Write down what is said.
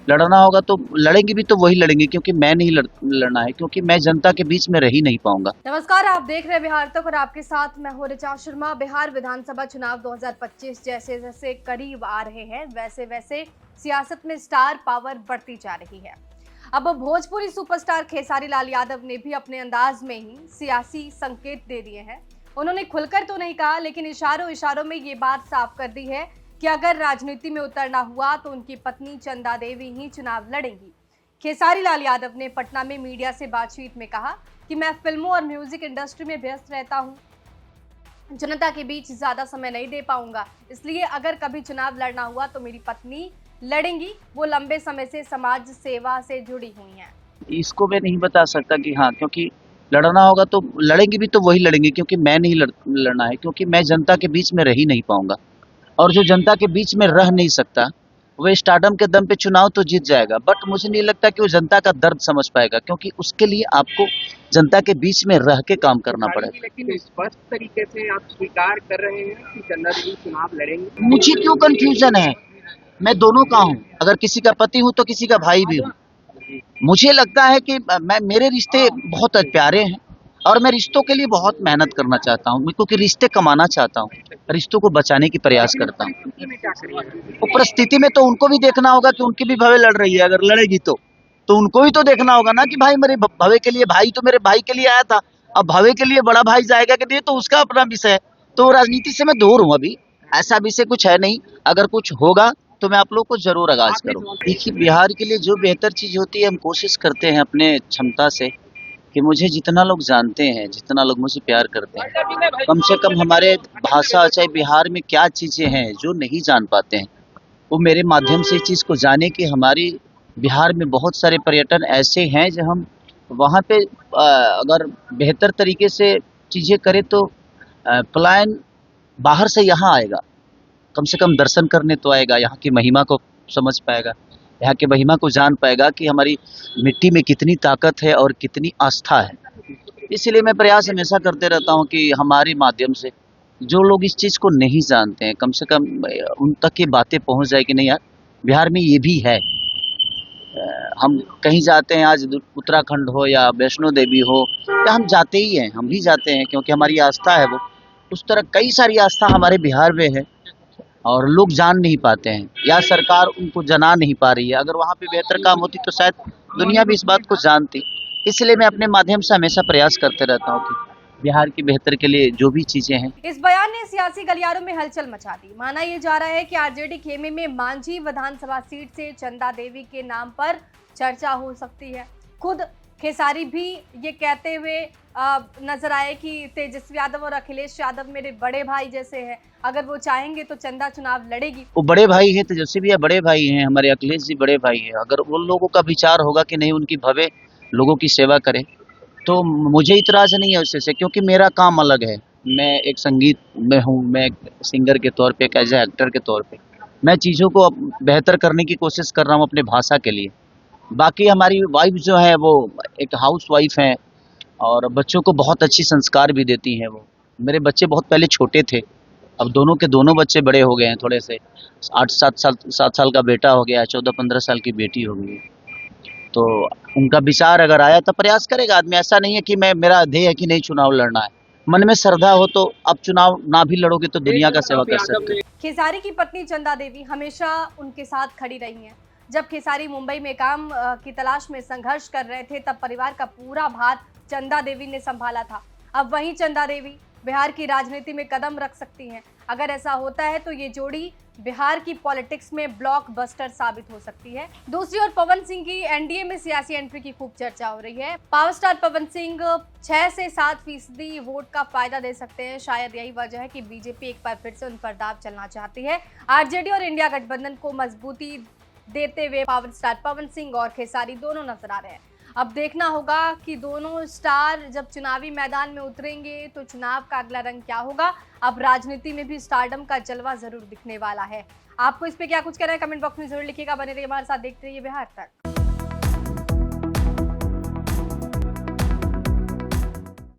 लड़ना होगा तो लड़ेंगे भी, तो वही लड़ेंगे क्योंकि मैं नहीं लड़ना है, क्योंकि मैं जनता के बीच में रह ही नहीं पाऊंगा। नमस्कार, आप देख रहे हैं बिहार तक और आपके साथ मैं हूं ऋचा शर्मा। बिहार विधानसभा चुनाव 2025 जैसे जैसे करीब आ रहे हैं वैसे वैसे सियासत में स्टार पावर बढ़ती जा रही है। अब भोजपुरी सुपरस्टार खेसारी लाल यादव ने भी अपने अंदाज में ही सियासी संकेत दे दिए हैं। उन्होंने खुलकर तो नहीं कहा, लेकिन इशारों इशारों में ये बात साफ कर दी है कि अगर राजनीति में उतरना हुआ तो उनकी पत्नी चंदा देवी ही चुनाव लड़ेंगी। खेसारी लाल यादव ने पटना में मीडिया से बातचीत में कहा कि मैं फिल्मों और म्यूजिक इंडस्ट्री में व्यस्त रहता हूं, जनता के बीच ज्यादा समय नहीं दे पाऊंगा, इसलिए अगर कभी चुनाव लड़ना हुआ तो मेरी पत्नी लड़ेंगी। वो लंबे समय से समाज सेवा से जुड़ी हुई हैं। इसको मैं नहीं बता सकता कि हाँ, क्योंकि लड़ना होगा तो लड़ेंगे भी, तो वही लड़ेंगे क्योंकि मैं नहीं लड़ना है, क्योंकि मैं जनता के बीच में रह ही नहीं पाऊंगा। और जो जनता के बीच में रह नहीं सकता वो स्टारडम के दम पे चुनाव तो जीत जाएगा, बट मुझे नहीं लगता कि वो जनता का दर्द समझ पाएगा, क्योंकि उसके लिए आपको जनता के बीच में रह के काम करना पड़ेगा। लेकिन स्पष्ट तरीके से आप स्वीकार कर रहे हैं कि चंदा देवी चुनाव लड़ेंगे। मुझे क्यों कंफ्यूजन है? मैं दोनों का हूँ, अगर किसी का पति हूँ तो किसी का भाई भी हूँ। मुझे लगता है कि मेरे रिश्ते बहुत प्यारे हैं और मैं रिश्तों के लिए बहुत मेहनत करना चाहता हूँ, क्योंकि रिश्ते कमाना चाहता हूँ, रिश्तों को बचाने की प्रयास करता हूँ। वो परिस्थिति में तो उनको भी देखना होगा कि उनकी भी भवे लड़ रही है, अगर लड़ेगी तो उनको भी तो देखना होगा ना कि भाई मेरे भवे के लिए, भाई तो मेरे भाई के लिए आया था, अब भवे के लिए बड़ा भाई जाएगा कि नहीं तो उसका अपना विषय है। तो राजनीति से मैं दूर हूँ, अभी ऐसा विषय कुछ है नहीं। अगर कुछ होगा तो मैं आप लोग को जरूर आगाज करूँ। देखिए, बिहार के लिए जो बेहतर चीज होती है हम कोशिश करते हैं अपने क्षमता से कि मुझे जितना लोग जानते हैं, जितना लोग मुझे प्यार करते हैं, कम से कम हमारे भाषा, चाहे बिहार में क्या चीजें हैं जो नहीं जान पाते हैं, वो मेरे माध्यम से इस चीज को जाने कि हमारी बिहार में बहुत सारे पर्यटन ऐसे हैं जो हम वहाँ पे अगर बेहतर तरीके से चीजें करें तो पलायन बाहर से यहाँ आएगा, कम से कम दर्शन करने तो आएगा, यहाँ की महिमा को समझ पाएगा, यहाँ की महिमा को जान पाएगा कि हमारी मिट्टी में कितनी ताकत है और कितनी आस्था है। इसलिए मैं प्रयास हमेशा करते रहता हूँ कि हमारे माध्यम से जो लोग इस चीज़ को नहीं जानते हैं, कम से कम उन तक ये बातें पहुँच जाए कि नहीं यार, बिहार में ये भी है। हम कहीं जाते हैं, आज उत्तराखंड हो या वैष्णो देवी हो, या हम जाते ही हैं, हम भी जाते हैं क्योंकि हमारी आस्था है वो। उस तरह कई सारी आस्था हमारे बिहार में है और लोग जान नहीं पाते हैं या सरकार उनको जना नहीं पा रही है। अगर वहाँ पे बेहतर काम होती तो शायद दुनिया भी इस बात को जानती। इसलिए मैं अपने माध्यम से हमेशा प्रयास करते रहता हूँ कि बिहार की बेहतर के लिए जो भी चीजें हैं। इस बयान ने सियासी गलियारों में हलचल मचा दी। माना यह जा रहा है कि आरजेडी खेमे में मांझी विधानसभा सीट से चंदा देवी के नाम पर चर्चा हो सकती है। खुद खेसारी भी ये कहते हुए नजर आए कि तेजस्वी यादव और अखिलेश यादव मेरे बड़े भाई जैसे हैं, अगर वो चाहेंगे तो चंदा चुनाव लड़ेगी। वो बड़े भाई है, तेजस्वी भी बड़े भाई हैं, हमारे अखिलेश जी बड़े भाई है। अगर उन लोगों का विचार होगा कि नहीं उनकी भवे लोगों की सेवा करे तो मुझे इतराज नहीं है उससे, क्योंकि मेरा काम अलग है। मैं एक संगीत में हूँ, मैं एक सिंगर के तौर पे, एक एज ए एक्टर के तौर पे मैं चीज़ों को बेहतर करने की कोशिश कर रहा हूँ अपने भाषा के लिए। बाकी हमारी वाइफ जो है वो एक हाउस वाइफ हैं और बच्चों को बहुत अच्छी संस्कार भी देती हैं। वो मेरे बच्चे बहुत पहले छोटे थे, अब दोनों के दोनों बच्चे बड़े हो गए हैं, थोड़े से 7 साल का बेटा हो गया है, 14-15 साल की बेटी हो गई है। तो उनका विचार अगर आया तो प्रयास करेगा आदमी। ऐसा नहीं है कि मेरा ध्येय है कि नहीं चुनाव लड़ना है, मन में श्रद्धा हो तो अब चुनाव ना भी लड़ोगे तो दुनिया का सेवा कर सकते। खेसारी की पत्नी चंदा देवी हमेशा उनके साथ खड़ी रही हैं। जब खेसारी मुंबई में काम की तलाश में संघर्ष कर रहे थे तब परिवार का पूरा भार चंदा देवी ने संभाला था। अब वहीं चंदा देवी बिहार की राजनीति में कदम रख सकती हैं। अगर ऐसा होता है तो ये जोड़ी बिहार की पॉलिटिक्स में ब्लॉकबस्टर साबित हो सकती है। दूसरी ओर पवन सिंह की एनडीए में सियासी एंट्री की खूब चर्चा हो रही है। पावर स्टार पवन सिंह 6 से 7% वोट का फायदा दे सकते हैं। शायद यही वजह है कि बीजेपी एक बार फिर से उन पर दाव चलना चाहती है। आरजेडी और इंडिया गठबंधन को मजबूती देते हुए पावर स्टार पवन सिंह और खेसारी दोनों नजर आ रहे हैं। अब देखना होगा कि दोनों स्टार जब चुनावी मैदान में उतरेंगे तो चुनाव का अगला रंग क्या होगा। अब राजनीति में भी स्टारडम का जलवा जरूर दिखने वाला है। आपको इस पे क्या कुछ कहना है कमेंट बॉक्स में जरूर लिखिएगा। बने रहिए हमारे साथ, देखते रहिए बिहार तक।